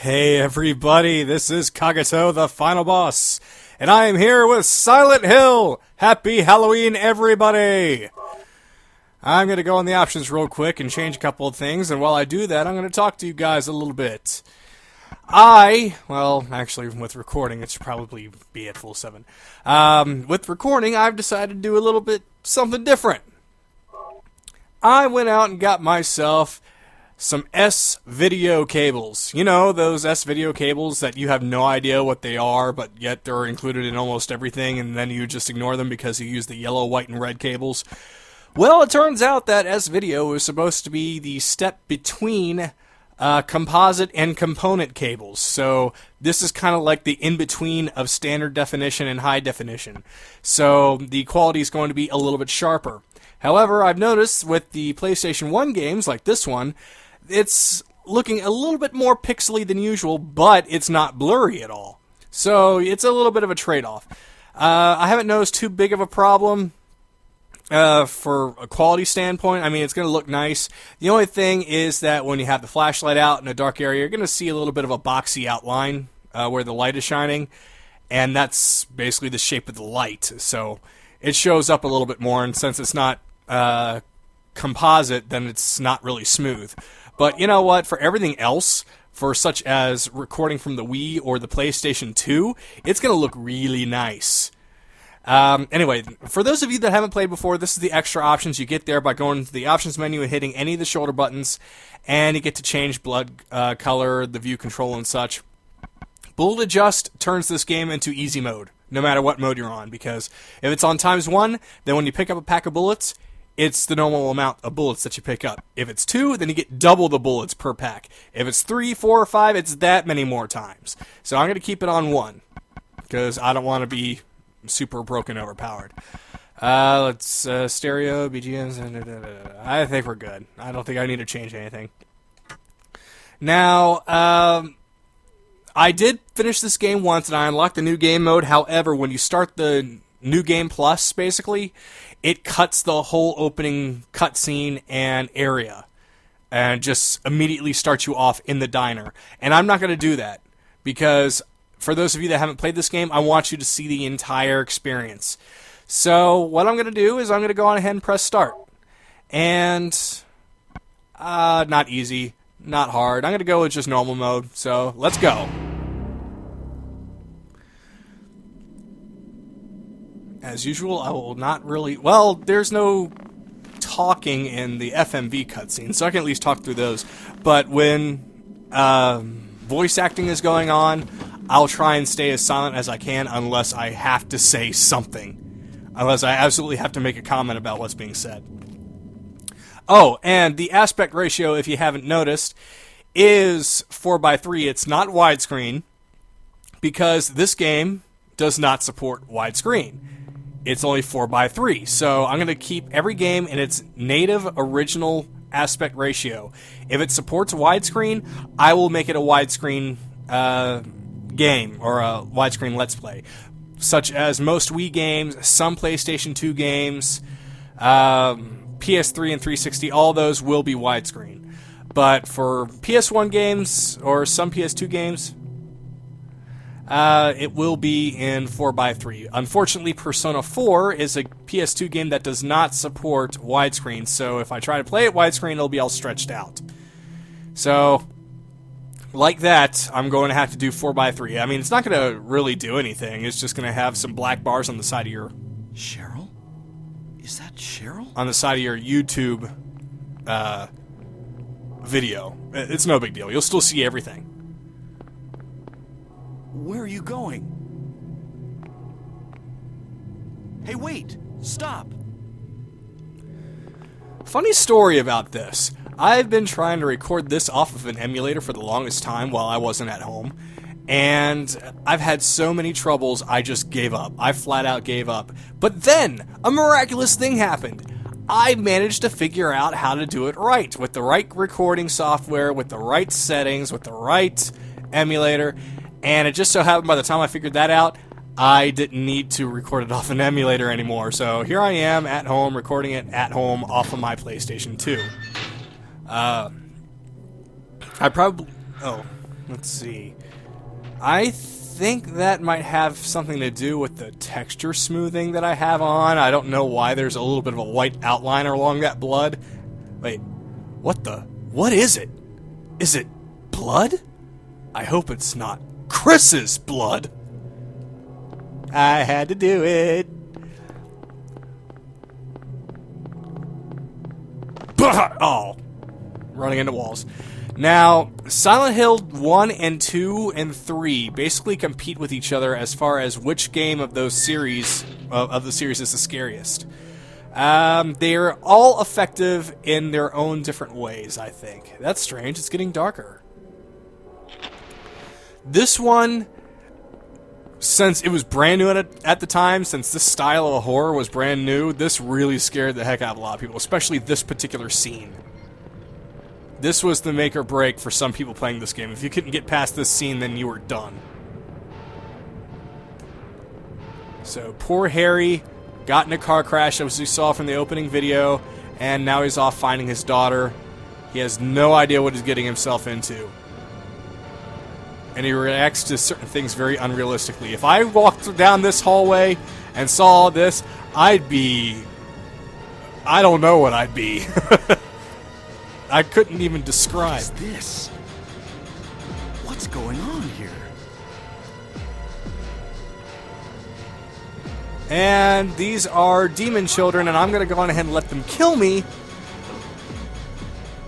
Hey everybody, this is Kagato, the final boss, and I am here with Silent Hill! Happy Halloween, everybody! I'm going to go on the options real quick and change a couple of things, and while I do that, I'm going to talk to you guys a little bit. Actually, with recording, it should probably be at full 7. With recording, I've decided to do a little bit something different. I went out and got myself some S-video cables. You know, those S-video cables that you have no idea what they are, but yet they're included in almost everything, and then you just ignore them because you use the yellow, white, and red cables. Well, it turns out that S-video is supposed to be the step between composite and component cables. So this is kind of like the in-between of standard definition and high definition. So the quality is going to be a little bit sharper. However, I've noticed with the PlayStation 1 games like this one, it's looking a little bit more pixely than usual, but it's not blurry at all. So it's a little bit of a trade-off. I haven't noticed too big of a problem for a quality standpoint. I mean, it's going to look nice. The only thing is that when you have the flashlight out in a dark area, you're going to see a little bit of a boxy outline where the light is shining, and that's basically the shape of the light. So it shows up a little bit more, and since it's not composite, then it's not really smooth. But you know what? For everything else, for such as recording from the Wii or the PlayStation 2, it's going to look really nice. Anyway, for those of you that haven't played before, this is the extra options you get there by going to the options menu and hitting any of the shoulder buttons, and you get to change blood color, the view control, and such. Bullet Adjust turns this game into easy mode, no matter what mode you're on, because if it's on ×1, then when you pick up a pack of bullets, it's the normal amount of bullets that you pick up. If it's 2, then you get double the bullets per pack. If it's 3, 4, or 5, it's that many more times. So I'm going to keep it on 1, because I don't want to be super broken overpowered. Let's stereo, BGMs, I think we're good. I don't think I need to change anything. Now, I did finish this game once, and I unlocked the new game mode. However, when you start the new game plus, basically, it cuts the whole opening cutscene and area, and just immediately starts you off in the diner. And I'm not going to do that, because for those of you that haven't played this game, I want you to see the entire experience. So what I'm going to do is I'm going to go on ahead and press start. And not easy, not hard. I'm going to go with just normal mode. So let's go. As usual, I will not really... Well, there's no talking in the FMV cutscene, so I can at least talk through those. But when voice acting is going on, I'll try and stay as silent as I can unless I have to say something. Unless I absolutely have to make a comment about what's being said. Oh, and the aspect ratio, if you haven't noticed, is 4:3. It's not widescreen, because this game does not support widescreen. It's only 4:3. So I'm going to keep every game in its native original aspect ratio. If it supports widescreen, I will make it a widescreen game, or a widescreen Let's Play, such as most Wii games, some PlayStation 2 games, PS3 and 360, all those will be widescreen. But for PS1 games, or some PS2 games, it will be in 4:3. Unfortunately, Persona 4 is a PS2 game that does not support widescreen, so if I try to play it widescreen, it'll be all stretched out. So, like that, I'm going to have to do 4:3. I mean, it's not going to really do anything. It's just going to have some black bars on the side of your... Cheryl? Is that Cheryl? On the side of your YouTube video. It's no big deal. You'll still see everything. Where are you going? Hey, wait! Stop! Funny story about this. I've been trying to record this off of an emulator for the longest time while I wasn't at home, and I've had so many troubles, I just gave up. I flat out gave up. But then, a miraculous thing happened. I managed to figure out how to do it right, with the right recording software, with the right settings, with the right emulator, and it just so happened by the time I figured that out, I didn't need to record it off an emulator anymore. So here I am at home, recording it at home off of my PlayStation 2. I probably... Oh. Let's see. I think that might have something to do with the texture smoothing that I have on. I don't know why there's a little bit of a white outline along that blood. Wait, what is it? Is it blood? I hope it's not Chris's blood. I had to do it. Oh, running into walls. Now, Silent Hill 1 and 2 and 3 basically compete with each other as far as which game of those series of the series is the scariest. They're all effective in their own different ways, I think. That's strange. It's getting darker. This one, since it was brand new at the time, since this style of horror was brand new, this really scared the heck out of a lot of people, especially this particular scene. This was the make or break for some people playing this game. If you couldn't get past this scene, then you were done. So, poor Harry got in a car crash, as we saw from the opening video, and now he's off finding his daughter. He has no idea what he's getting himself into. And he reacts to certain things very unrealistically. If I walked down this hallway and saw this, I'd be... I don't know what I'd be. I couldn't even describe. What is this? What's going on here? And these are demon children, and I'm going to go on ahead and let them kill me.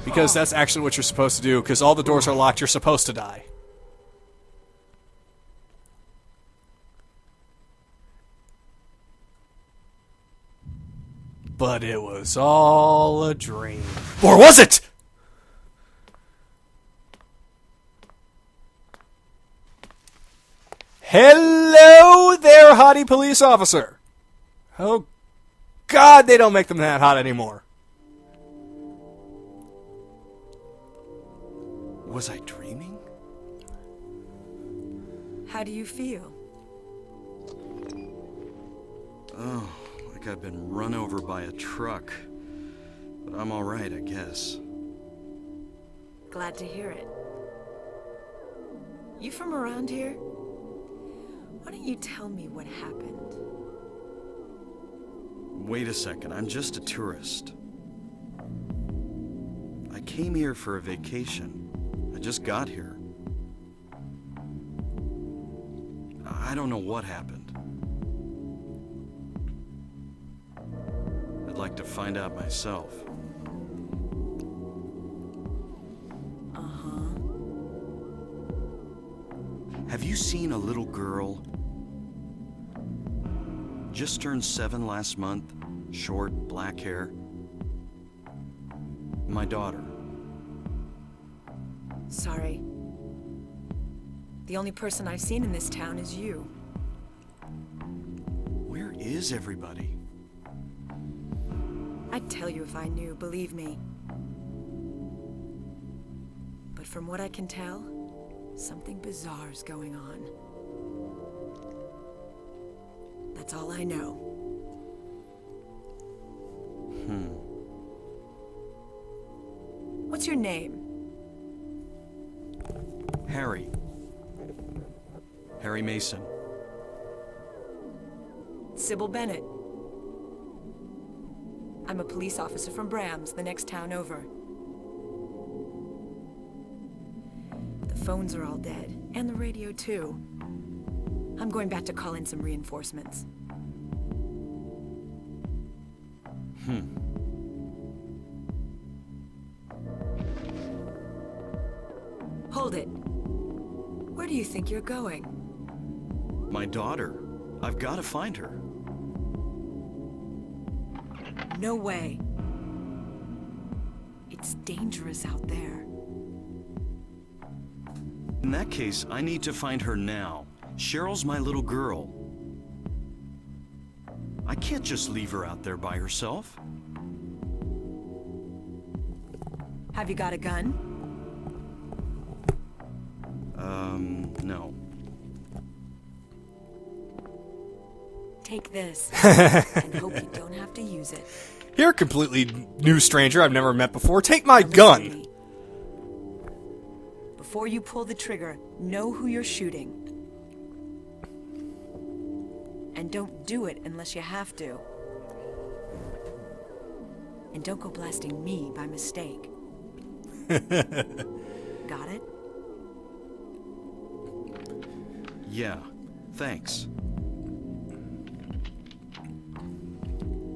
Because that's actually what you're supposed to do, because all the doors are locked, you're supposed to die. But it was all a dream. Or was it? Hello there, hottie police officer. Oh, God, they don't make them that hot anymore. Was I dreaming? How do you feel? Oh, like I've been run over by a truck. But I'm alright, I guess. Glad to hear it. You from around here? Why don't you tell me what happened? Wait a second, I'm just a tourist. I came here for a vacation. I just got here. I don't know what happened. I'd like to find out myself. Uh-huh. Have you seen a little girl? Just turned 7 last month, short, black hair. My daughter. Sorry. The only person I've seen in this town is you. Where is everybody? I'd tell you if I knew, believe me. But from what I can tell, something bizarre's going on. That's all I know. What's your name? Harry. Harry Mason. Sybil Bennett. I'm a police officer from Brams, the next town over. The phones are all dead, and the radio too. I'm going back to call in some reinforcements. Hold it. Where do you think you're going? My daughter. I've got to find her. No way. It's dangerous out there. In that case, I need to find her now. Cheryl's my little girl. I can't just leave her out there by herself. Have you got a gun? No. Take this, and hope you don't have to use it. You're a completely new stranger I've never met before. Take my gun. Before you pull the trigger, know who you're shooting. And don't do it unless you have to. And don't go blasting me by mistake. Got it? Yeah, thanks.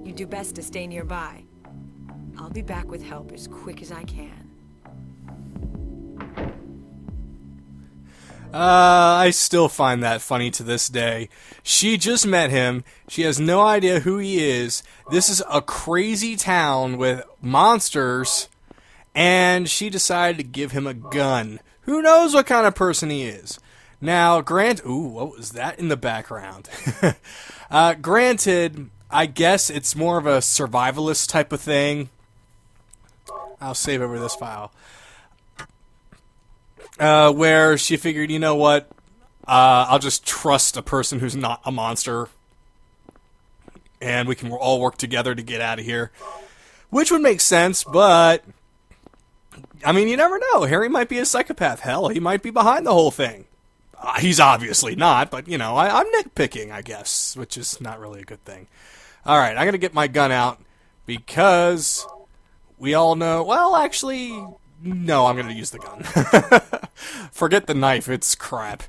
You do best to stay nearby. I'll be back with help as quick as I can. I still find that funny to this day. She just met him. She has no idea who he is. This is a crazy town with monsters, and she decided to give him a gun. Who knows what kind of person he is? Now, ooh, what was that in the background? Granted, I guess it's more of a survivalist type of thing. I'll save over this file. Where she figured, you know what, I'll just trust a person who's not a monster, and we can all work together to get out of here. Which would make sense, but, I mean, you never know. Harry might be a psychopath. Hell, he might be behind the whole thing. He's obviously not, but, you know, I'm nitpicking, I guess, which is not really a good thing. Alright, I'm gonna get my gun out, because we all know, well, actually, no, I'm gonna use the gun. Forget the knife, it's crap.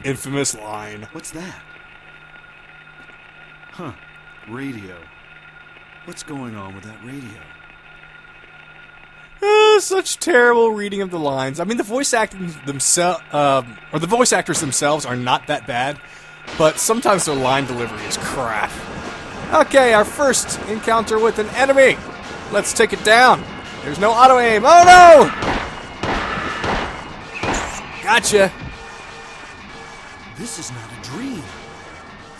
Infamous line. What's that? Huh. Radio. What's going on with that radio? Such terrible reading of the lines. I mean, the voice acting themselves, or the voice actors themselves are not that bad, but sometimes their line delivery is crap. Okay, our first encounter with an enemy. Let's take it down. There's no auto-aim. Oh, no! Gotcha. This is not a dream.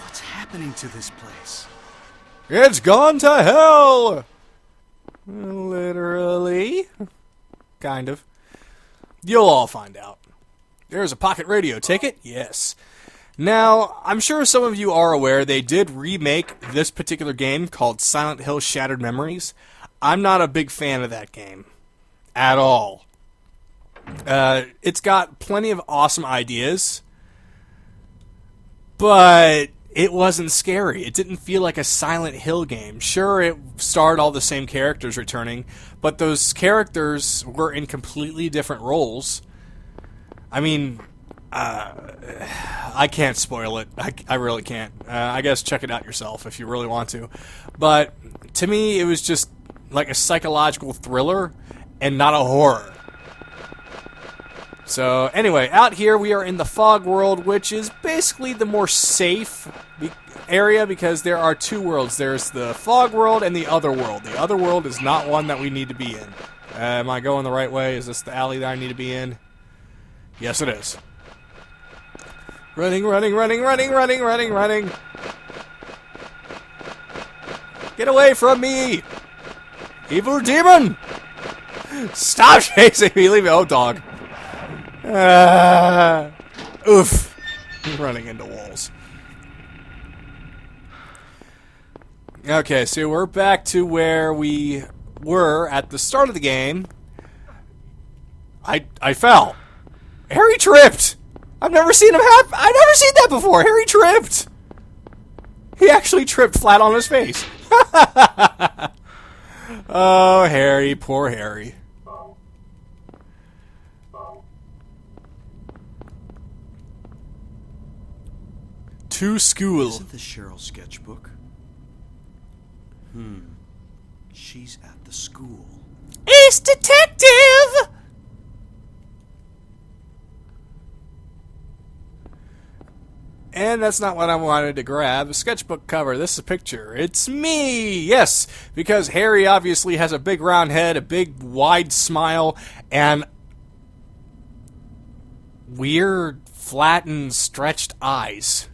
What's happening to this place? It's gone to hell! Literally. Kind of. You'll all find out. There's a pocket radio. Take it? Yes. Now, I'm sure some of you are aware they did remake this particular game called Silent Hill Shattered Memories. I'm not a big fan of that game. At all. It's got plenty of awesome ideas, but it wasn't scary. It didn't feel like a Silent Hill game. Sure, it starred all the same characters returning, but those characters were in completely different roles. I mean, I can't spoil it. I really can't. I guess check it out yourself if you really want to. But to me, it was just like a psychological thriller and not a horror. So anyway, out here we are in the fog world, which is basically the more safe area because there are two worlds. There's the fog world and the other world. The other world is not one that we need to be in. Am I going the right way? Is this the alley that I need to be in? Yes, it is. Running, running, running, running, running, running, running. Get away from me! Evil demon! Stop chasing me! Leave me. Oh, dog. Oof. Running into walls. Okay, so we're back to where we were at the start of the game. I fell. Harry tripped! I've never seen him I've never seen that before! Harry tripped! He actually tripped flat on his face. Oh, Harry. Poor Harry. To school. Isn't this Cheryl's sketchbook? She's at the school. Ace Detective! And that's not what I wanted to grab. A sketchbook cover. This is a picture. It's me! Yes, because Harry obviously has a big round head, a big wide smile, and weird, flattened, stretched eyes.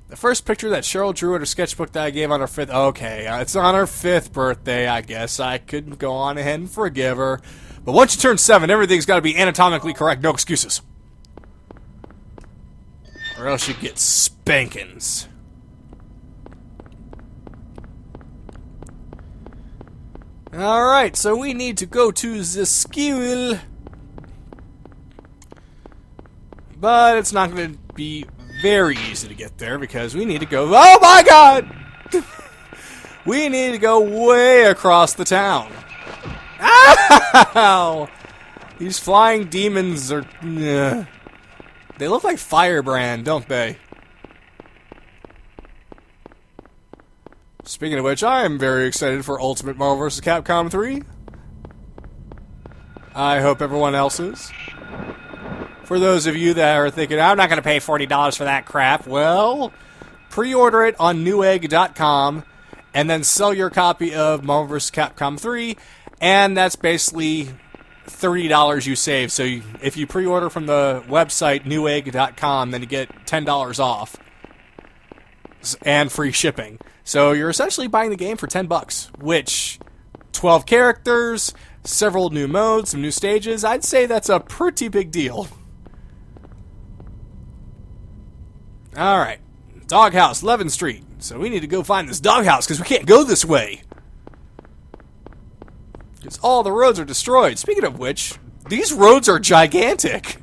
The first picture that Cheryl drew in her sketchbook that I gave on her 5th... Okay, it's on her 5th birthday, I guess. I could go on ahead and forgive her. But once you turn 7, everything's got to be anatomically correct. No excuses. Or else you get spankings. Alright, so we need to go to the school. But it's not going to be very easy to get there because we need to go... Oh my god! We need to go way across the town. Ow! These flying demons are... They look like Firebrand, don't they? Speaking of which, I am very excited for Ultimate Marvel vs. Capcom 3. I hope everyone else is. For those of you that are thinking, I'm not going to pay $40 for that crap, well, pre-order it on newegg.com and then sell your copy of Marvel vs. Capcom 3, and that's basically $30 you save. So if you pre-order from the website newegg.com, then you get $10 off and free shipping. So you're essentially buying the game for $10, which 12 characters, several new modes, some new stages, I'd say that's a pretty big deal. Alright, Doghouse, 11th Street. So we need to go find this doghouse because we can't go this way. Because all the roads are destroyed. Speaking of which, these roads are gigantic.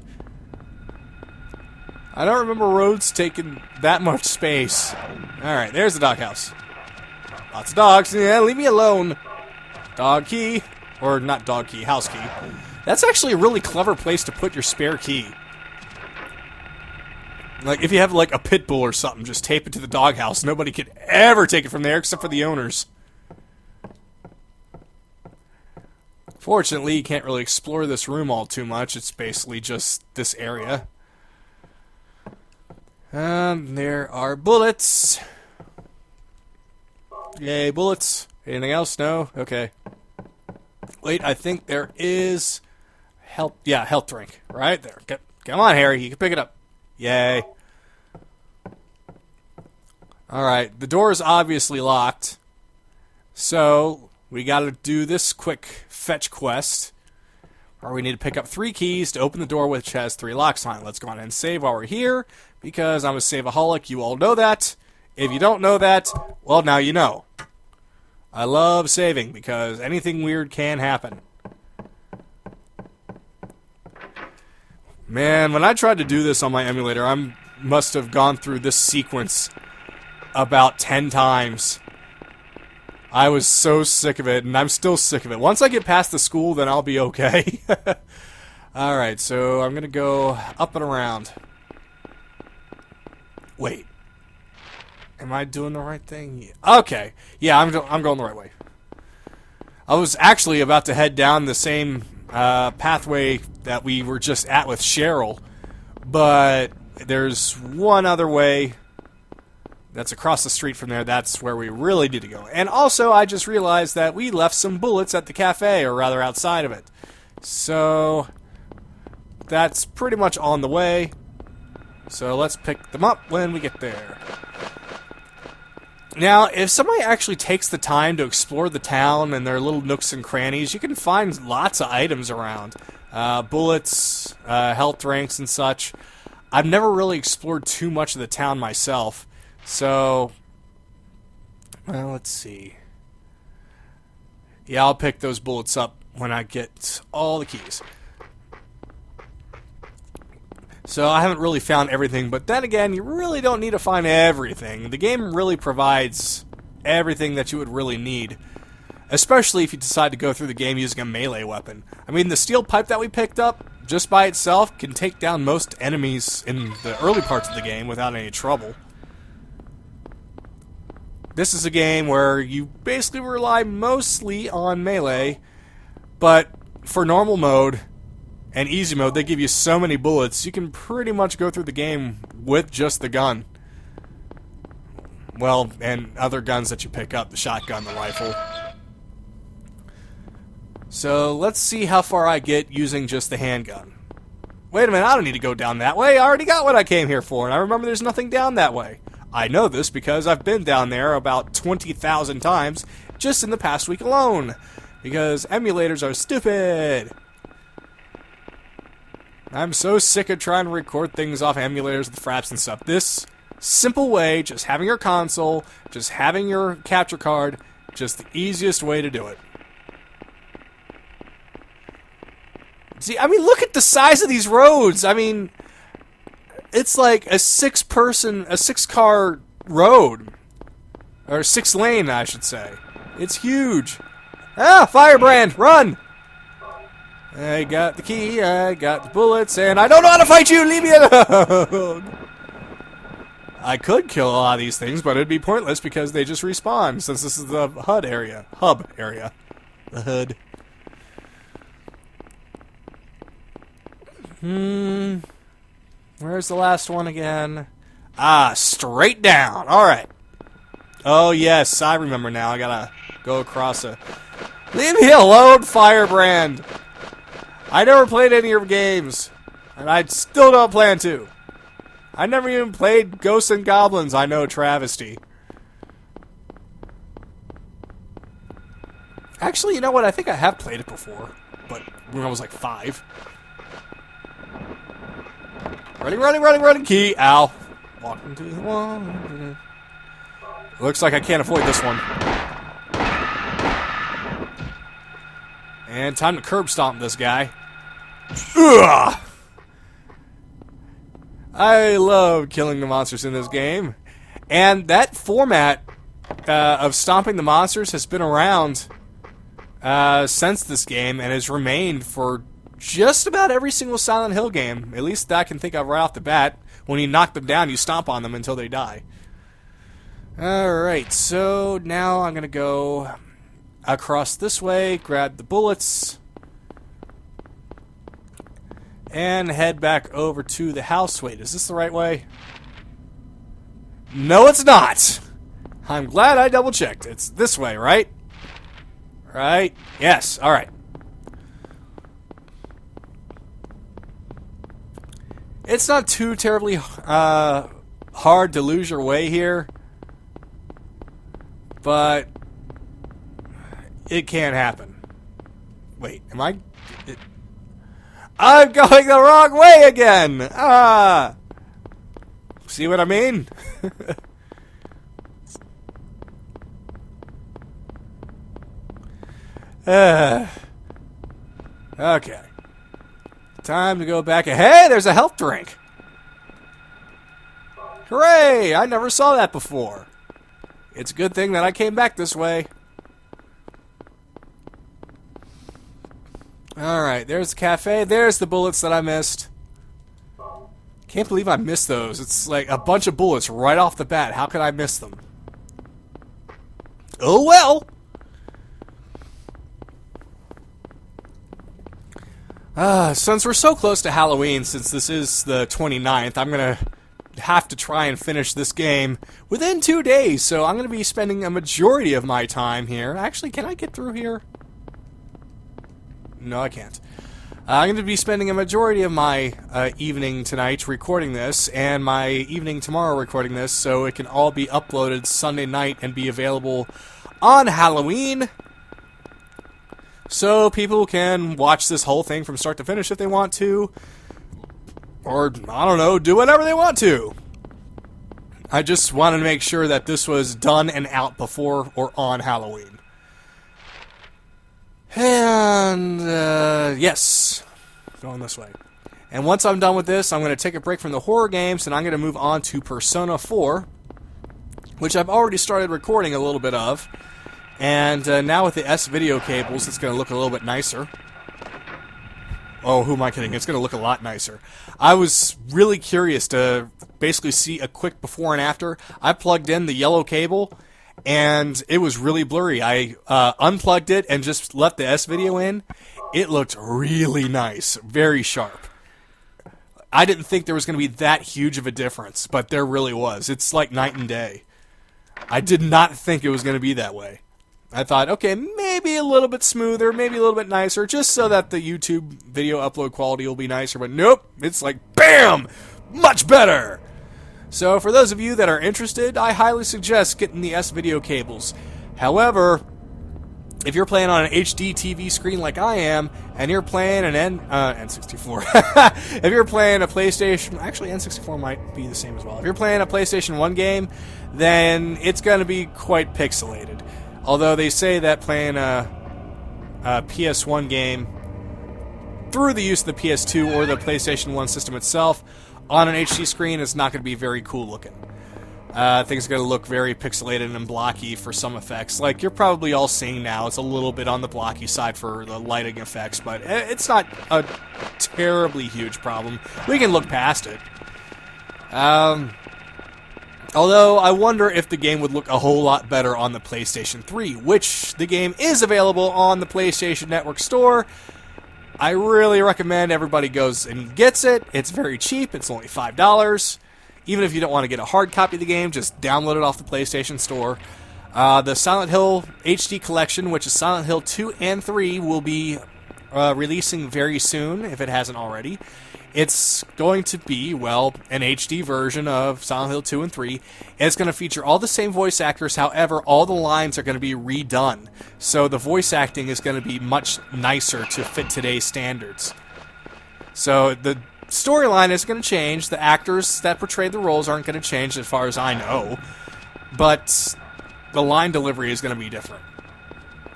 I don't remember roads taking that much space. Alright, there's the doghouse. Lots of dogs. Yeah, leave me alone. Dog key. Or not dog key, house key. That's actually a really clever place to put your spare key. Like, if you have, like, a pit bull or something, just tape it to the doghouse. Nobody could ever take it from there except for the owners. Fortunately, you can't really explore this room all too much. It's basically just this area. There are bullets. Yay, bullets. Anything else? No? Okay. Wait, I think there is... Health... Yeah, health drink. Right there. Come on, Harry. You can pick it up. Yay. Alright, the door is obviously locked. So, we gotta do this quick fetch quest. Where we need to pick up 3 keys to open the door which has 3 locks on it. Let's go on and save while we're here. Because I'm a save-aholic, you all know that. If you don't know that, well, now you know. I love saving because anything weird can happen. Man, when I tried to do this on my emulator, I must have gone through this sequence about 10 times. I was so sick of it, and I'm still sick of it. Once I get past the school, then I'll be okay. Alright, so I'm going to go up and around. Wait. Am I doing the right thing? Okay. Yeah, I'm going the right way. I was actually about to head down the same pathway that we were just at with Cheryl, but there's one other way that's across the street from there. That's where we really need to go. And also, I just realized that we left some bullets at the cafe, or rather outside of it. So, that's pretty much on the way. So let's pick them up when we get there. Now, if somebody actually takes the time to explore the town and their little nooks and crannies, you can find lots of items around. Bullets, health drinks, and such. I've never really explored too much of the town myself. So, well, let's see. Yeah, I'll pick those bullets up when I get all the keys. So I haven't really found everything, but then again, you really don't need to find everything. The game really provides everything that you would really need, especially if you decide to go through the game using a melee weapon. I mean, the steel pipe that we picked up, just by itself, can take down most enemies in the early parts of the game without any trouble. This is a game where you basically rely mostly on melee, but for normal mode and easy mode, they give you so many bullets, you can pretty much go through the game with just the gun. Well, and other guns that you pick up, the shotgun, the rifle. So, let's see how far I get using just the handgun. Wait a minute, I don't need to go down that way. I already got what I came here for, and I remember there's nothing down that way. I know this because I've been down there about 20,000 times just in the past week alone. Because emulators are stupid. I'm so sick of trying to record things off emulators with fraps and stuff. This simple way, just having your console, just having your capture card, just the easiest way to do it. See, I mean, look at the size of these roads. I mean, it's like a 6-car road. Or 6-lane, I should say. It's huge. Ah, firebrand, run! I got the key, I got the bullets, and I don't know how to fight you! Leave me alone! I could kill a lot of these things, but it'd be pointless because they just respawn, since this is the hub area. The hood. Where's the last one again? Ah, straight down. Alright. Oh, yes, I remember now. I gotta go across a... Leave me alone, Firebrand! I never played any of your games, and I still don't plan to. I never even played Ghosts and Goblins. I know, travesty. Actually, you know what? I think I have played it before, but when I was like 5. Running, key. Ow. Walking to the wall. Looks like I can't avoid this one. And time to curb stomp this guy. Ugh! I love killing the monsters in this game. And that format of stomping the monsters has been around since this game and has remained for just about every single Silent Hill game. At least that I can think of right off the bat. When you knock them down, you stomp on them until they die. Alright, so now I'm going to go across this way, grab the bullets, and head back over to the house. Wait, is this the right way? No, it's not! I'm glad I double-checked. It's this way, right? Right? Yes, alright. It's not too terribly hard to lose your way here, but it can happen. Wait, am I... I'm going the wrong way again! Ah! See what I mean? Okay. Time to go back. Hey, there's a health drink! Hooray! I never saw that before. It's a good thing that I came back this way. Alright, there's the cafe. There's the bullets that I missed. Can't believe I missed those. It's like a bunch of bullets right off the bat. How could I miss them? Oh well! Since we're so close to Halloween, since this is the 29th, I'm gonna have to try and finish this game within 2 days, so I'm gonna be spending a majority of my time here. Actually, can I get through here? No, I can't. I'm going to be spending a majority of my evening tonight recording this, and my evening tomorrow recording this, so it can all be uploaded Sunday night and be available on Halloween. So people can watch this whole thing from start to finish if they want to. Or, I don't know, do whatever they want to. I just wanted to make sure that this was done and out before or on Halloween. And, yes. Going this way. And once I'm done with this, I'm going to take a break from the horror games, and I'm going to move on to Persona 4, which I've already started recording a little bit of. And now with the S-video cables, it's going to look a little bit nicer. Oh, who am I kidding? It's going to look a lot nicer. I was really curious to basically see a quick before and after. I plugged in the yellow cable, and it was really blurry. I unplugged it and just left the S-video in. It looked really nice, very sharp. I didn't think there was going to be that huge of a difference, but there really was. It's like night and day. I did not think it was going to be that way. I thought, okay, maybe a little bit smoother, maybe a little bit nicer, just so that the YouTube video upload quality will be nicer, but nope, it's like, BAM! Much better! So for those of you that are interested, I highly suggest getting the S-video cables. However, if you're playing on an HD TV screen like I am, and you're playing an N64, if you're playing a PlayStation, actually N64 might be the same as well. If you're playing a PlayStation 1 game, then it's going to be quite pixelated. Although they say that playing a PS1 game through the use of the PS2 or the PlayStation 1 system itself on an HD screen, it's not going to be very cool looking. Things are going to look very pixelated and blocky for some effects. Like you're probably all seeing now, it's a little bit on the blocky side for the lighting effects, but it's not a terribly huge problem. We can look past it. Although, I wonder if the game would look a whole lot better on the PlayStation 3, which the game is available on the PlayStation Network store. I really recommend everybody goes and gets it. It's very cheap. It's only $5. Even if you don't want to get a hard copy of the game, just download it off the PlayStation Store. The Silent Hill HD Collection, which is Silent Hill 2 and 3, will be releasing very soon, if it hasn't already. It's going to be, well, an HD version of Silent Hill 2 and 3, and it's going to feature all the same voice actors. However, all the lines are going to be redone, so the voice acting is going to be much nicer to fit today's standards. So the storyline is going to change. The actors that portray the roles aren't going to change as far as I know, but the line delivery is going to be different.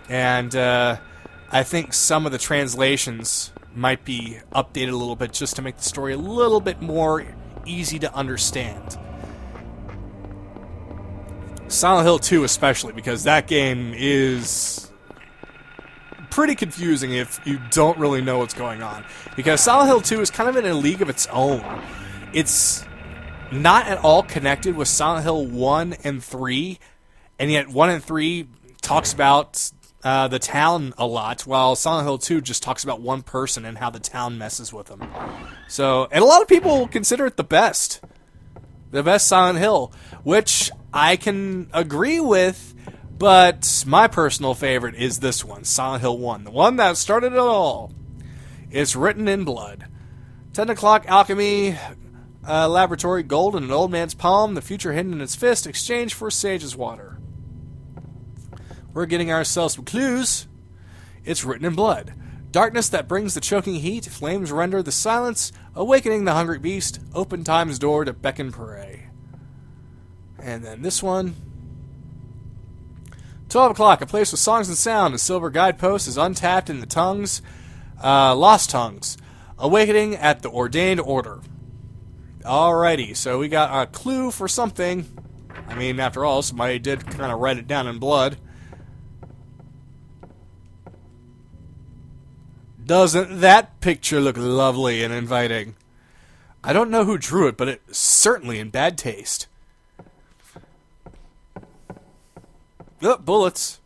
And I think some of the translations might be updated a little bit just to make the story a little bit more easy to understand. Silent Hill 2 especially, because that game is pretty confusing if you don't really know what's going on. Because Silent Hill 2 is kind of in a league of its own. It's not at all connected with Silent Hill 1 and 3, and yet 1 and 3 talks about the town a lot, while Silent Hill 2 just talks about one person and how the town messes with them. So, and a lot of people consider it the best Silent Hill, which I can agree with, but my personal favorite is this one, Silent Hill 1, the one that started it all. It's written in blood. 10 o'clock alchemy, laboratory, gold in an old man's palm, the future hidden in his fist, exchange for sage's water. We're getting ourselves some clues. It's written in blood. Darkness that brings the choking heat, flames render the silence, awakening the hungry beast, open time's door to beckon prey. And then this one. 12 o'clock, a place with songs and sound, a silver guidepost is untapped in the tongues, lost tongues, awakening at the ordained order. Alrighty, so we got a clue for something. I mean, after all, somebody did kind of write it down in blood. Doesn't that picture look lovely and inviting? I don't know who drew it, but it's certainly in bad taste. Oh, bullets.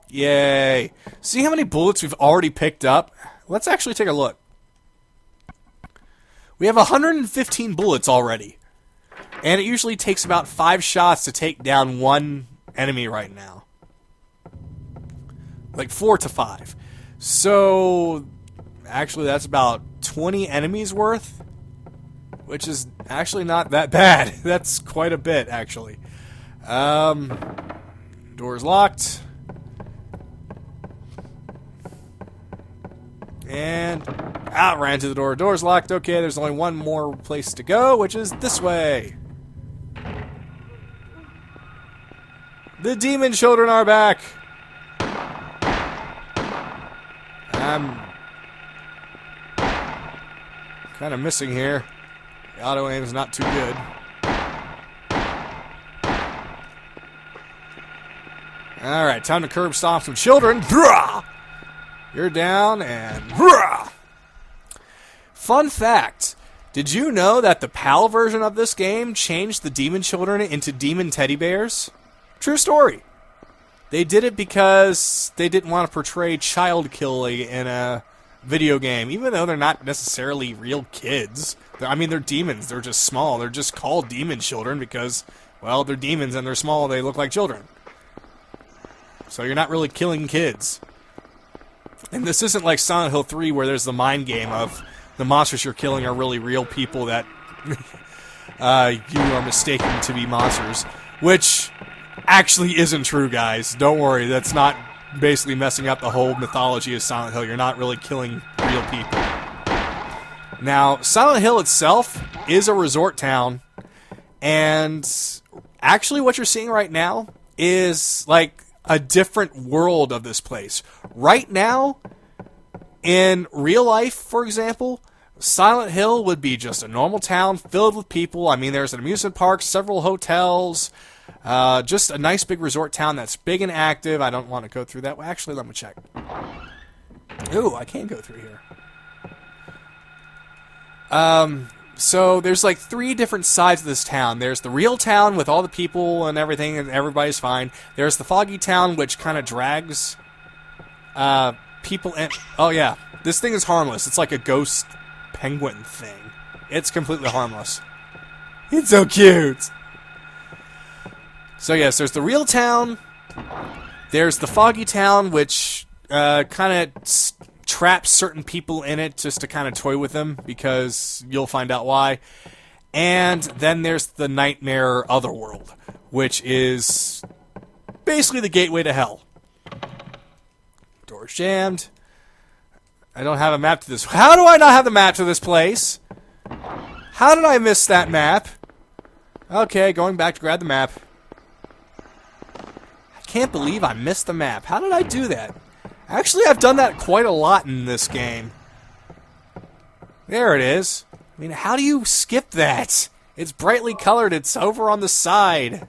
Yay. See how many bullets we've already picked up? Let's actually take a look. We have 115 bullets already. And it usually takes about 5 shots to take down one enemy right now. Like 4 to 5. So, actually that's about 20 enemies worth, which is actually not that bad. That's quite a bit, actually. Door's locked. And out, ran to the door. Door's locked. Okay, there's only one more place to go, which is this way. The demon children are back. I'm kind of missing here. The auto aim's not too good. Alright, time to curb stomp some children. You're down and... Fun fact. Did you know that the PAL version of this game changed the demon children into demon teddy bears? True story. They did it because they didn't want to portray child killing in a video game, even though they're not necessarily real kids. I mean, they're demons. They're just small. They're just called demon children because, well, they're demons and they're small. They look like children. So you're not really killing kids. And this isn't like Silent Hill 3 where there's the mind game of the monsters you're killing are really real people that you are mistaking to be monsters. Which actually isn't true, guys. Don't worry, that's not basically messing up the whole mythology of Silent Hill. You're not really killing real people. Now, Silent Hill itself is a resort town, and actually what you're seeing right now is like a different world of this place. Right now, In real life, for example, Silent Hill would be just a normal town filled with people. I mean, there's an amusement park, several hotels, just a nice big resort town that's big and active. I don't want to go through that. Well, actually, let me check. Ooh, I can go through here. So there's like 3 different sides of this town. There's the real town with all the people and everything, and everybody's fine. There's the foggy town, which kind of drags people in. Oh yeah, this thing is harmless. It's like a ghost penguin thing. It's completely harmless. It's so cute. So yes, there's the real town. There's the foggy town, which kind of traps certain people in it just to kind of toy with them, because you'll find out why. And then there's the nightmare otherworld, which is basically the gateway to hell. Door's jammed. I don't have a map to this. How do I not have the map to this place? How did I miss that map? Okay, going back to grab the map. I can't believe I missed the map. How did I do that? Actually, I've done that quite a lot in this game. There it is. I mean, how do you skip that? It's brightly colored. It's over on the side.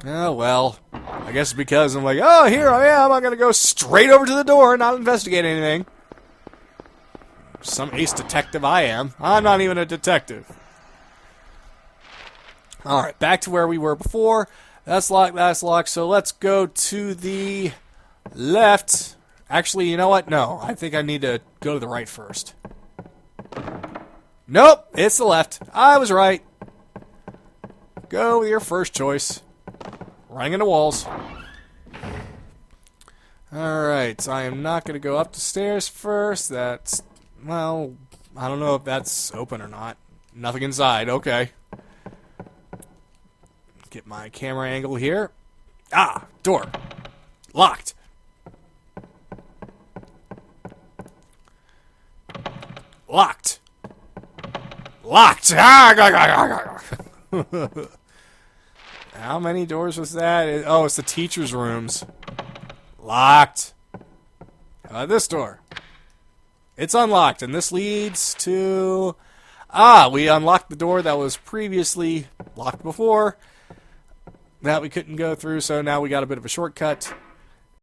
Oh, well. I guess because I'm like, oh, here I am. I'm going to go straight over to the door and not investigate anything. Some ace detective I am. I'm not even a detective. Alright, back to where we were before. That's locked, that's locked. So let's go to the left. Actually, you know what? No, I think I need to go to the right first. Nope, it's the left. I was right. Go with your first choice. Running into walls. Alright, I am not going to go up the stairs first. That's, well, I don't know if that's open or not. Nothing inside, okay. Get my camera angle here. Ah, door. Locked. Locked. Locked. Ah, how many doors was that? Oh, it's the teacher's rooms. Locked. How about this door? It's unlocked, and this leads to... Ah, we unlocked the door that was previously locked before. That we couldn't go through, so now we got a bit of a shortcut.